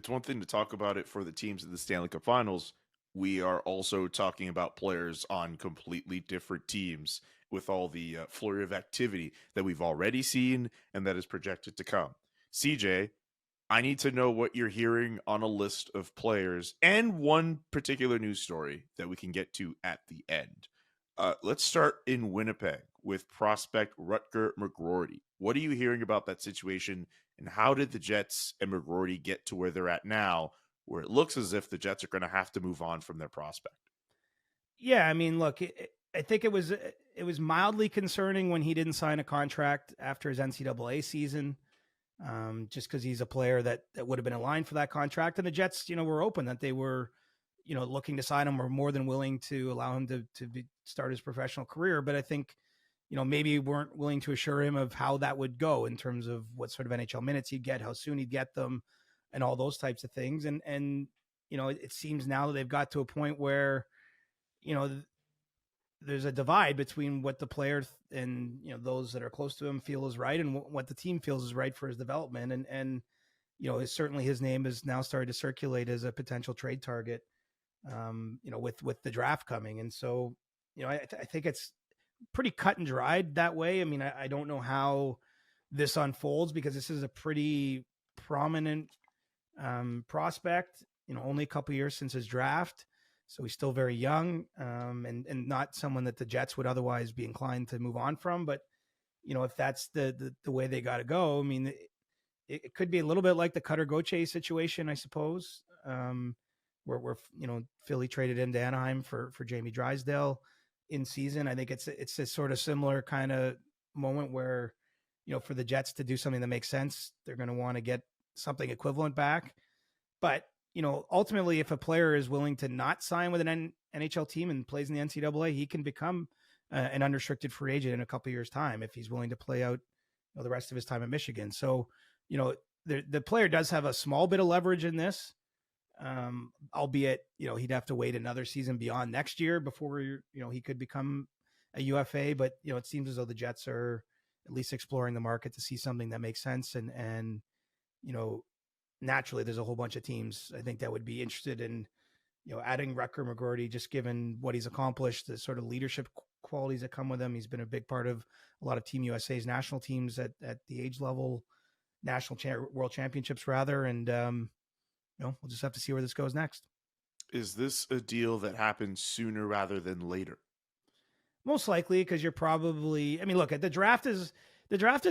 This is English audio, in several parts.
it's one thing to talk about it for the teams in the Stanley Cup Finals. We are also talking about players on completely different teams with all the flurry of activity that we've already seen and that is projected to come. CJ, I need to know what you're hearing on a list of players and one particular news story that we can get to at the end. Let's start in Winnipeg with prospect Rutger McGroarty. What are you hearing about that situation, and how did the Jets and McGroarty get to where they're at now, where it looks as if the Jets are going to have to move on from their prospect? Yeah, I mean, look, I think it was mildly concerning when he didn't sign a contract after his NCAA season, just because he's a player that would have been in line for that contract, and the Jets, were open that they were, looking to sign him or more than willing to allow him to start his professional career. But I think, maybe weren't willing to assure him of how that would go in terms of what sort of NHL minutes he'd get, how soon he'd get them, and all those types of things. And it seems now that they've got to a point where, you know, there's a divide between what the player and those that are close to him feel is right, and what the team feels is right for his development. And certainly his name is now started to circulate as a potential trade target. With the draft coming, and so I think it's pretty cut and dried that way. I mean, I don't know how this unfolds because this is a pretty prominent prospect. Only a couple years since his draft. So he's still very young, and not someone that the Jets would otherwise be inclined to move on from. But, if that's the way they got to go, I mean, it could be a little bit like the Cutter Gauthier situation, I suppose, where Philly traded into Anaheim for Jamie Drysdale in season. I think it's a sort of similar kind of moment where, for the Jets to do something that makes sense, they're going to want to get something equivalent back. But ultimately, if a player is willing to not sign with an NHL team and plays in the NCAA, he can become an unrestricted free agent in a couple of years' time if he's willing to play out the rest of his time at Michigan. So, the player does have a small bit of leverage in this, albeit, he'd have to wait another season beyond next year before, he could become a UFA. But, it seems as though the Jets are at least exploring the market to see something that makes sense. And naturally, there's a whole bunch of teams I think that would be interested in, adding Rutger McGroarty, just given what he's accomplished, the sort of leadership qualities that come with him. He's been a big part of a lot of Team USA's national teams at the age level, world championships rather. And, we'll just have to see where this goes next. Is this a deal that happens sooner rather than later? Most likely, because you're probably, I mean, look, the draft is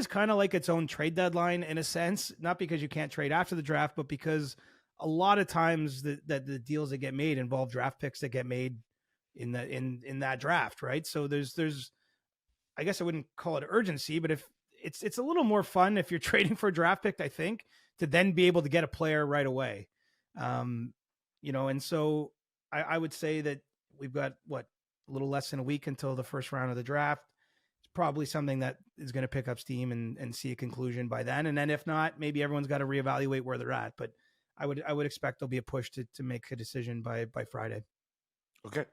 kind of like its own trade deadline in a sense, not because you can't trade after the draft, but because a lot of times that the deals that get made involve draft picks that get made in that draft, right? So there's, I guess I wouldn't call it urgency, but if it's a little more fun if you're trading for a draft pick, I think, to then be able to get a player right away. And so I would say that we've got a little less than a week until the first round of the draft. It's probably something that is going to pick up steam and see a conclusion by then. And then if not, maybe everyone's got to reevaluate where they're at. But I would expect there'll be a push to make a decision by Friday. Okay.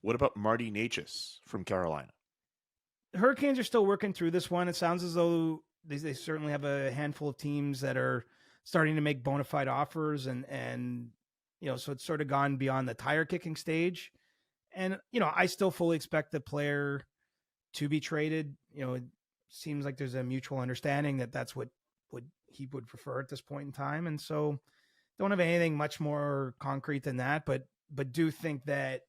What about Marty Necas from Carolina? The Hurricanes are still working through this one. It sounds as though they certainly have a handful of teams that are starting to make bona fide offers, and so it's sort of gone beyond the tire kicking stage. And, I still fully expect the player to be traded. It seems like there's a mutual understanding that that's what he would prefer at this point in time. And so don't have anything much more concrete than that, but do think that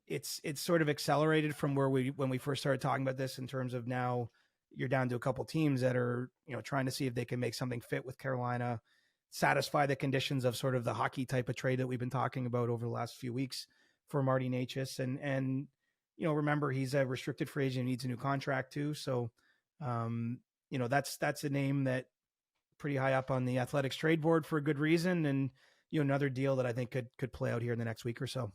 it's sort of accelerated from when we first started talking about this, in terms of now you're down to a couple teams that are, trying to see if they can make something fit with Carolina, satisfy the conditions of sort of the hockey type of trade that we've been talking about over the last few weeks for Marty Necas. And remember, he's a restricted free agent, needs a new contract too. So, that's a name that pretty high up on the Athletics trade board for a good reason. And, another deal that I think could play out here in the next week or so.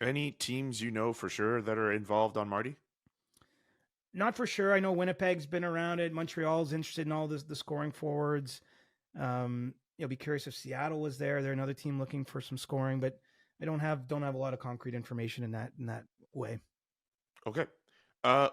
Any teams for sure that are involved on Marty? Not for sure. I know Winnipeg's been around it. Montreal's interested in all the scoring forwards. Be curious if Seattle was there. They're another team looking for some scoring, but I don't have a lot of concrete information in that way. Okay.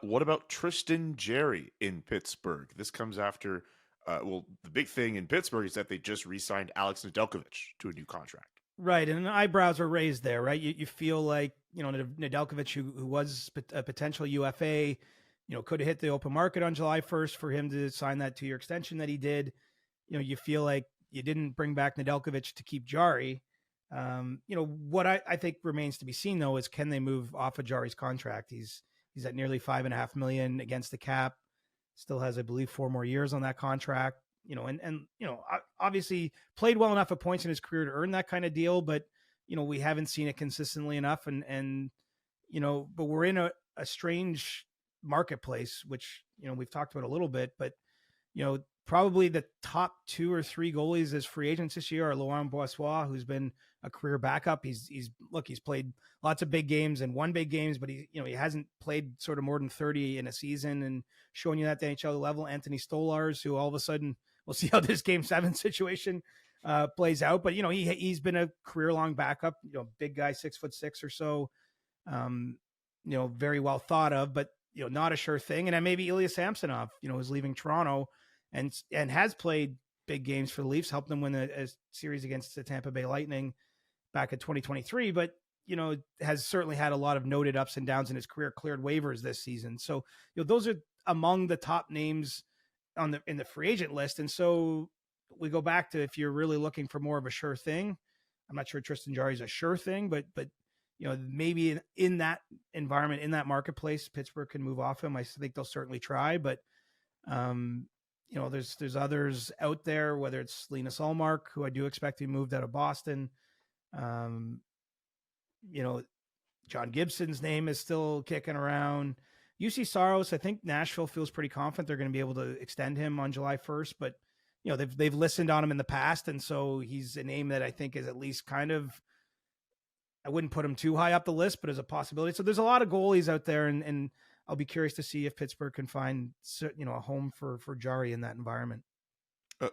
What about Tristan Jarry in Pittsburgh? This comes after Well, the big thing in Pittsburgh is that they just re-signed Alex Nedeljkovic to a new contract. Right, and eyebrows are raised there, right? You feel like, Nedeljkovic, who was a potential UFA, could have hit the open market on July 1st for him to sign that 2-year extension that he did. You feel like you didn't bring back Nedeljkovic to keep Jari. What I think remains to be seen, though, is can they move off of Jari's contract? He's at nearly $5.5 million against the cap. Still has, I believe, 4 more years on that contract. Obviously played well enough at points in his career to earn that kind of deal, but we haven't seen it consistently enough. But we're in a strange marketplace, which we've talked about a little bit, but probably the top 2 or 3 goalies as free agents this year are Laurent Brossoit, who's been a career backup. He's played lots of big games and won big games, but he hasn't played sort of more than 30 in a season and showing you that at the NHL level. Anthony Stolarz, who all of a sudden, we'll see how this Game 7 situation plays out, but he's been a career-long backup. Big guy, 6'6" or so. Very well thought of, but not a sure thing. And then maybe Ilya Samsonov, is leaving Toronto and has played big games for the Leafs, helped them win a series against the Tampa Bay Lightning back in 2023, but has certainly had a lot of noted ups and downs in his career, cleared waivers this season. So those are among the top names in the free agent list. And so we go back to, if you're really looking for more of a sure thing, I'm not sure Tristan Jarry is a sure thing, but maybe in that environment, in that marketplace, Pittsburgh can move off him. I think they'll certainly try, but there's others out there, whether it's Linus Ullmark, who I do expect to be moved out of Boston. John Gibson's name is still kicking around. UC Saros, I think Nashville feels pretty confident they're going to be able to extend him on July 1st, but they've listened on him in the past, and so he's a name that I think is at least kind of, I wouldn't put him too high up the list, but as a possibility. So there's a lot of goalies out there, and I'll be curious to see if Pittsburgh can find a home for Jari in that environment.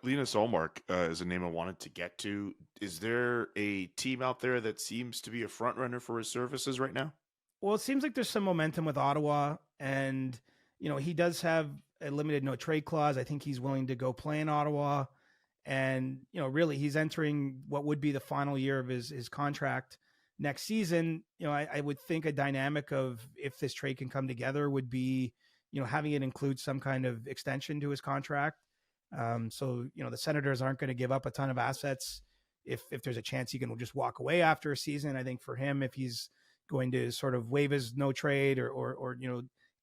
Linus Ullmark is a name I wanted to get to. Is there a team out there that seems to be a front runner for his services right now? Well, it seems like there's some momentum with Ottawa, and he does have a limited no trade clause. I think he's willing to go play in Ottawa, and really he's entering what would be the final year of his contract next season. I would think a dynamic of, if this trade can come together, would be having it include some kind of extension to his contract. So the Senators aren't going to give up a ton of assets if there's a chance he can just walk away after a season. I think for him, if he's going to sort of waive his no trade or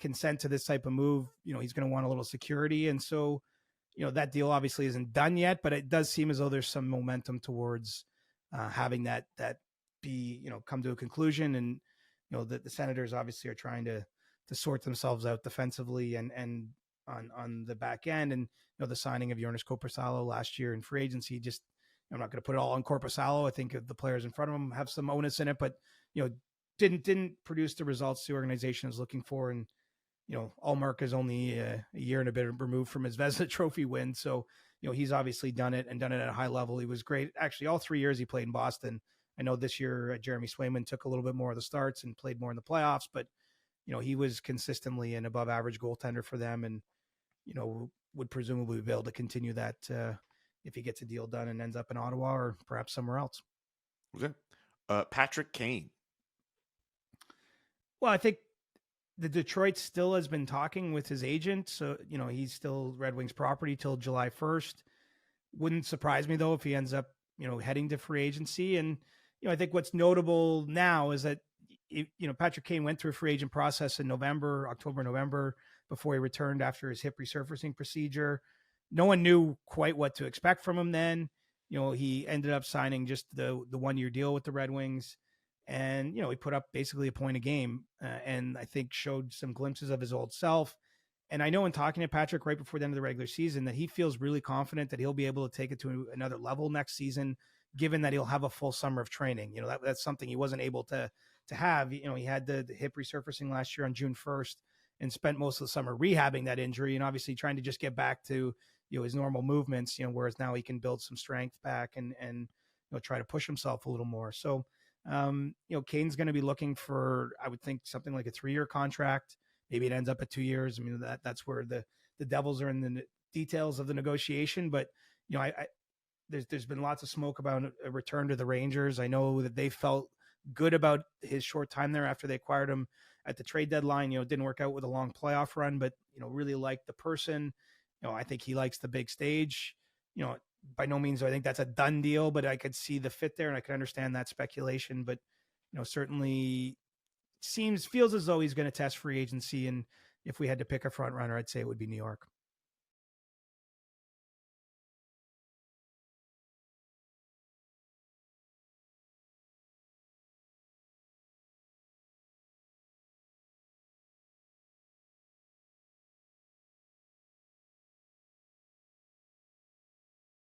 consent to this type of move, he's going to want a little security. And so, that deal obviously isn't done yet, but it does seem as though there's some momentum towards having that be, come to a conclusion. And, the Senators obviously are trying to sort themselves out defensively and on the back end. And, the signing of Jonas Korpisalo last year in free agency, just, I'm not going to put it all on Korpisalo. I think the players in front of him have some onus in it, but, didn't produce the results the organization is looking for. And, Ullmark is only a year and a bit removed from his Vezina Trophy win. So, he's obviously done it at a high level. He was great. Actually, all 3 years he played in Boston. I know this year Jeremy Swayman took a little bit more of the starts and played more in the playoffs, but, he was consistently an above average goaltender for them, and, would presumably be able to continue that if he gets a deal done and ends up in Ottawa or perhaps somewhere else. Okay. Patrick Kane. Well, I think the Detroit still has been talking with his agent. So, he's still Red Wings property till July 1st. Wouldn't surprise me, though, if he ends up, heading to free agency. And, I think what's notable now is that, Patrick Kane went through a free agent process in October, November, before he returned after his hip resurfacing procedure. No one knew quite what to expect from him then. He ended up signing just the 1-year deal with the Red Wings. And, he put up basically a point a game and I think showed some glimpses of his old self. And I know in talking to Patrick right before the end of the regular season that he feels really confident that he'll be able to take it to another level next season, given that he'll have a full summer of training. That's something he wasn't able to have. He had the hip resurfacing last year on June 1st and spent most of the summer rehabbing that injury and obviously trying to just get back to, his normal movements, whereas now he can build some strength back and try to push himself a little more. So, Kane's going to be looking for, I would think, something like a 3-year contract. Maybe it ends up at 2 years. I mean, that's where the Devils are in the details of the negotiation, but there's been lots of smoke about a return to the Rangers. I know that they felt good about his short time there after they acquired him at the trade deadline. It didn't work out with a long playoff run, but really liked the person. I think he likes the big stage. By no means do I think that's a done deal, but I could see the fit there and I could understand that speculation. But certainly feels as though he's going to test free agency, and if we had to pick a front runner, I'd say it would be New York.